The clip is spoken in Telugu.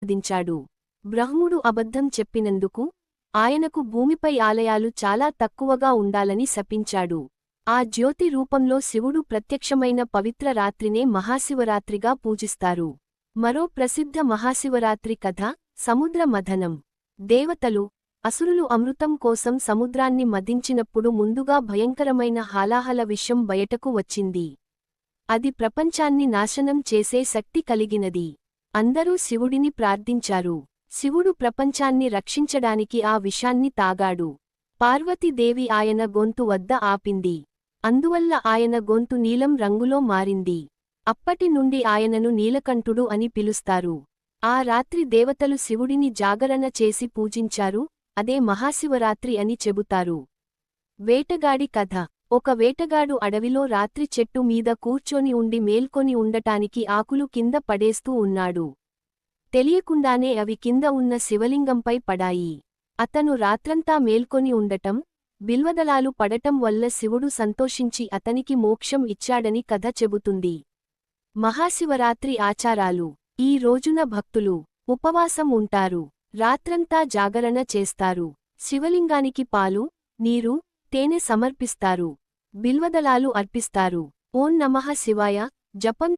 దించాడు. బ్రహ్ముడు అబద్ధం చెప్పినందుకు ఆయనకు భూమిపై ఆలయాలు చాలా తక్కువగా ఉండాలని శపించాడు. ఆ జ్యోతి రూపంలో శివుడు ప్రత్యక్షమైన పవిత్ర రాత్రినే మహాశివరాత్రిగా పూజిస్తారు. మరో ప్రసిద్ధ మహాశివరాత్రి కథ సముద్ర మథనం. దేవతలు, అసురులు అమృతం కోసం సముద్రాన్ని మథించినప్పుడు ముందుగా భయంకరమైన హాలాహల విషం బయటకు వచ్చింది. అది ప్రపంచాన్ని నాశనం చేసే శక్తి కలిగినది. అందరూ శివుడిని ప్రార్థించారు. శివుడు ప్రపంచాన్ని రక్షించడానికి ఆ విషాన్ని తాగాడు. పార్వతీదేవి ఆయన గొంతు వద్ద ఆపింది. అందువల్ల ఆయన గొంతు నీలం రంగులో మారింది. అప్పటి నుండి ఆయనను నీలకంఠుడు అని పిలుస్తారు. ఆ రాత్రి దేవతలు శివుడిని జాగరణ చేసి పూజించారు. అదే మహాశివరాత్రి అని చెబుతారు. వేటగాడి కథ. ఒక వేటగాడు అడవిలో రాత్రి చెట్టు మీద కూర్చొని ఉండి మేల్కొని ఉండటానికి ఆకులు కింద పడేస్తూ ఉన్నాడు. తెలియకుండానే అవి కింద ఉన్న శివలింగంపై పడాయి. అతను రాత్రంతా మేల్కొని ఉండటం, బిల్వదళాలు పడటం వల్ల శివుడు సంతోషించి అతనికి మోక్షం ఇచ్చాడని కథ చెబుతుంది. మహాశివరాత్రి ఆచారాలు. ఈ రోజున భక్తులు ఉపవాసం ఉంటారు. రాత్రంతా జాగరణ చేస్తారు. శివలింగానికి పాలు, నీరు, తేనె సమర్పిస్తారు. బిల్వదళాలు అర్పిస్తారు. ఓం నమః శివాయ జపం